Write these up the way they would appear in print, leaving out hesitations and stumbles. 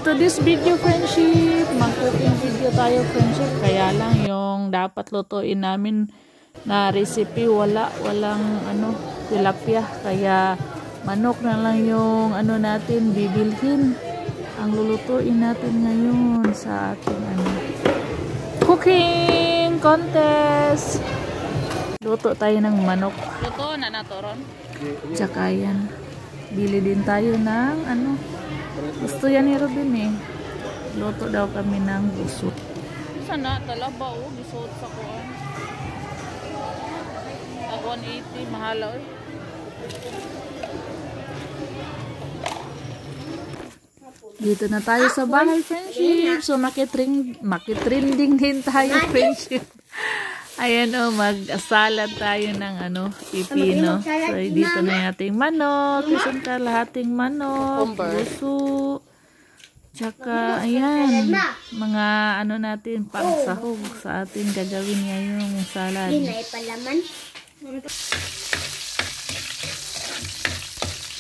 to this video, friendship. Mag-cooking video tayo, friendship. Kaya lang yung dapat lutuin namin na recipe, walang tilapia. Kaya manok na lang yung natin bibilhin. Ang lulutuin natin ngayon sa ating cooking contest. Luto tayo ng manok. Luto na naturon. Tsaka yan. Bili din tayo ng gusto yan ni Robin eh. Luto daw kami ng busot. Sana talaba busot sa kuan. Tag 180 mahal eh. Dito na tayo sa bahay, friendship. So makitrending din tayo, friendship. Ayan mag-salad tayo ng pipino. So dito na yung ating manok, isang kalahating manok, puso, tsaka ayan, mga natin pang sahog sa ating gagawin ngayong salad.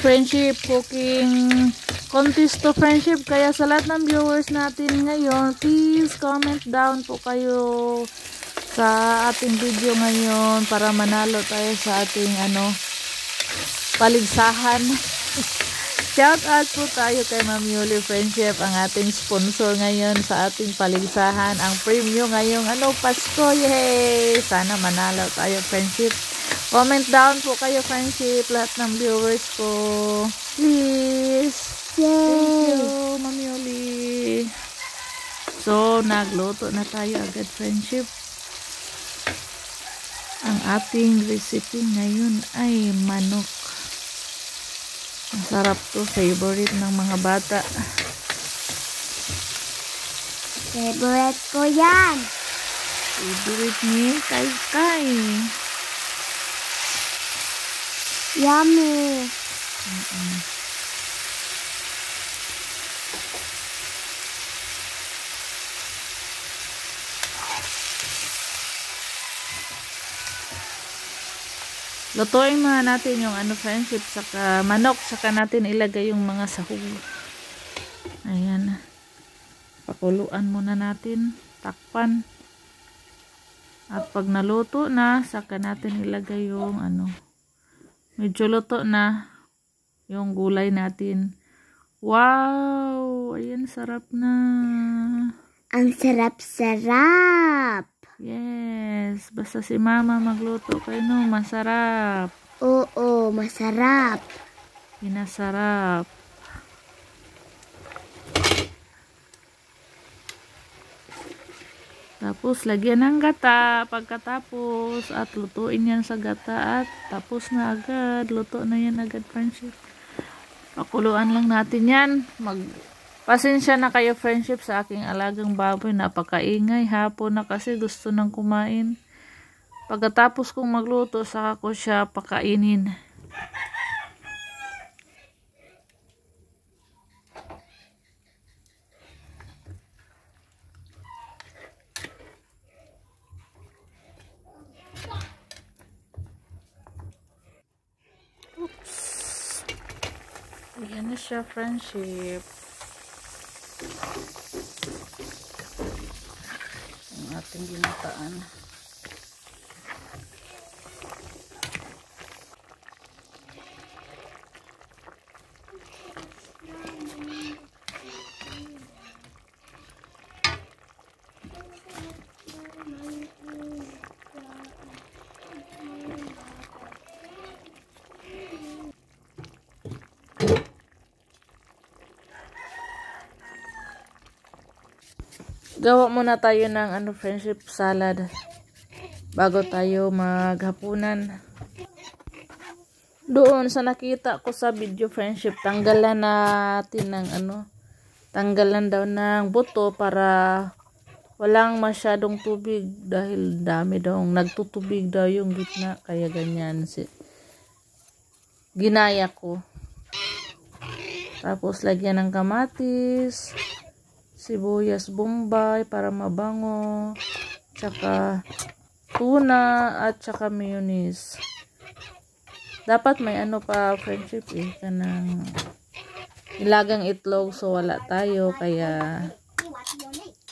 Friendship cooking contest to, friendship. Kaya sa lahat ng viewers natin ngayon, please comment down po kayo sa ating video ngayon para manalo tayo sa ating paligsahan. Shout out po tayo kay Ma'am Yuli, friendship, ang ating sponsor ngayon sa ating paligsahan. Ang premium ngayong Pasko. Yay! Sana manalo tayo, friendship. Comment down po kayo, friendship, lahat ng viewers ko. Please. Yay! Thank you, Ma'am Yuli. So, nagluto na tayo agad, friendship. Ang ating recipe ngayon ay manok. Masarap to, favorite ng mga bata. Favorite ko yan. Favorite ni Kai. Yummy. Lutuin muna natin yung friendship, saka manok, saka natin ilagay yung mga sahog. Ayan. Pakuluan muna natin, takpan. At pag naluto na, saka natin ilagay yung medyo luto na yung gulay natin. Wow! Ayan, sarap na. Ang sarap-sarap. Yes, basta si mama magluto kayo masarap. Oo, masarap. Pinasarap. Tapos lagyan ng gata pagkatapos at lutuin yan sa gata at tapos na agad. Luto na yan agad, friendship. Pakuluan lang natin yan. Pasensya na kayo, friendship, sa aking alagang baboy. Napakaingay. Hapon na kasi gusto nang kumain. Pagkatapos kong magluto, saka ko siya pakainin. Oops. Ayan na siya, friendship. Ang ating ginataan. Gawa muna tayo ng friendship salad bago tayo maghapunan. Doon sa nakita ko sa video, friendship, tanggalan natin ng tanggalan daw ng buto para walang masyadong tubig dahil dami daw nagtutubig daw yung gitna, kaya ganyan ginaya ko. Tapos lagyan ng kamatis, sibuyas bombay para mabango, tsaka tuna at tsaka mayonnaise. Dapat may pa, friendship, kanang nilagang itlog, so wala tayo, kaya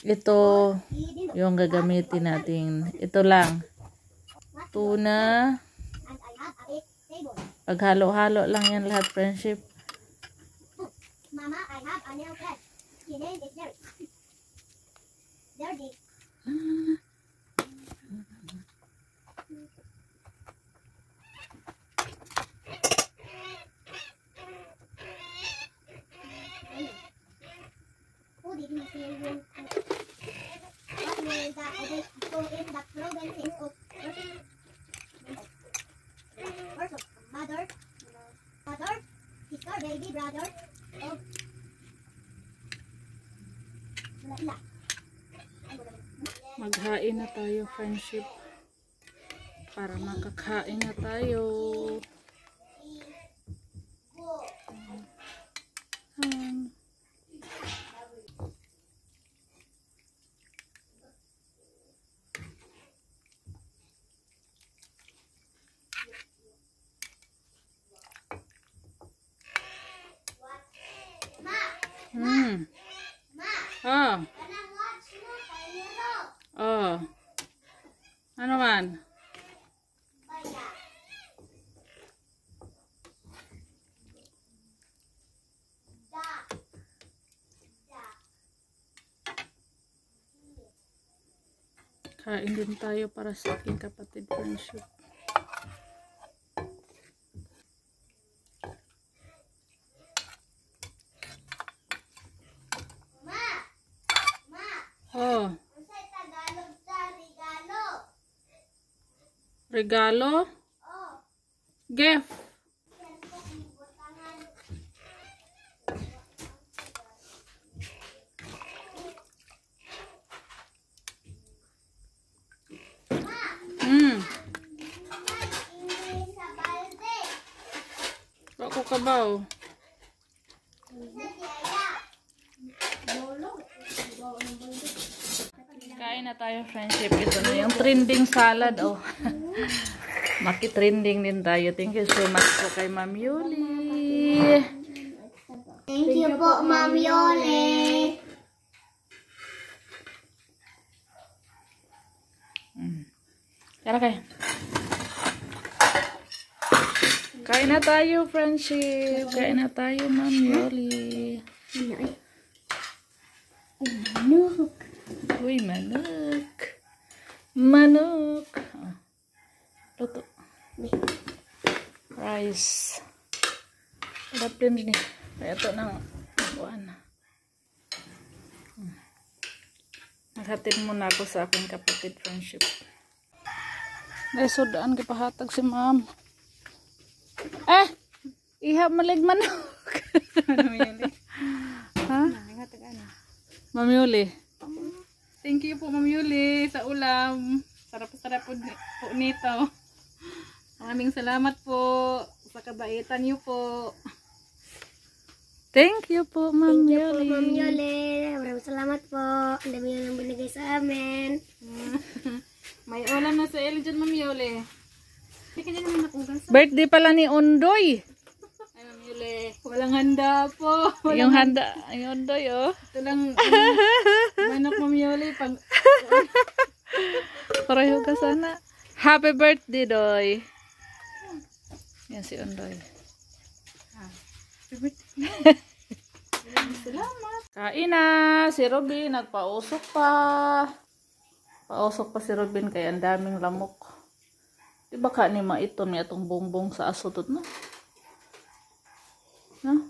ito yung gagamitin natin. Ito lang, tuna. Paghalo-halo lang yan lahat, friendship. Mama, I have a nail pet. His name is Derek. Derek. Who did he say you? What means that I think so in the frozen things of mother, sister, baby, brother. Oh. Maghain na tayo, friendship. Para makakain na tayo. Oh. Ano man? Kain din tayo para sa aking kapatid, friendship. Oh. Regalo? Gift. Ako kabaw. Kain na tayo, friendship. Ito na yung trending salad. Oh. Maki-trending din tayo. Thank you so much po kay Ma'am Yuli. Thank you po, Ma'am Yoli. Tara kayo. Kain na tayo, friendship. Kain na tayo, Ma'am Yoli. Manok. Uy, manok. Manok. Oh. Luto. Rice. Harap din eh. Kaya ito nang buwan. Naghatid muna ako sa aking kapatid, friendship. Naisudaan kipahatag si ma'am. Ihap malig manok. Ma'am Yuli. Ha? Ma'am Yuli. Thank you po, Ma'am Yuli, sa ulam. Sarap-sarap po nito. Maraming salamat po sa kabaitan niyo po. Thank you po, Ma'am Thank you po, Yuli. Ma'am Yoli. Maraming salamat po. Ang dami nang binigay sa amin. May ulam na sa Eljon, Ma'am Yuli. Hindi ka dyan naman nakugas. Birthday pala ni Ondoy. Ay, Ma'am Yuli. Walang handa po. Yung handa, yung Ondoy, oh. Ito lang, manok, Ma'am Yuli. Pareho ka sana. Happy birthday, Doy. Yan si Ondoy. Salamat. Kain na. Si Robin, nagpausok pa. Pausok pa si Robin kaya ang daming lamok. Diba ka ni maitom niya itong bongbong sa asutot, no? No?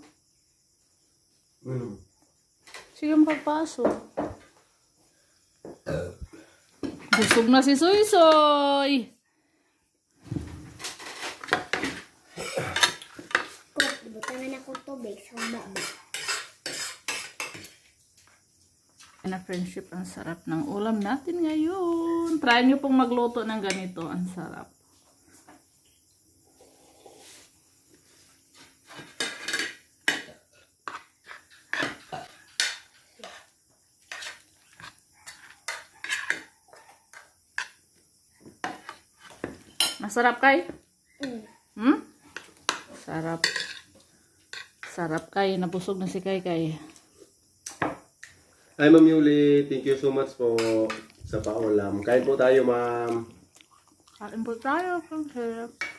Sige makapasok. Busog na si Soy-Soy. Butangan ako tubig sa baba. Na friendship, ang sarap ng ulam natin ngayon. Try nyo pong magluto ng ganito. Ang sarap. Masarap kay? Sarap. Sarap kay, nabusog na si Kay. Hi Ma'am Yuli, thank you so much po sa paulam. Kain po tayo ma'am. Kain po tayo, Prinsip.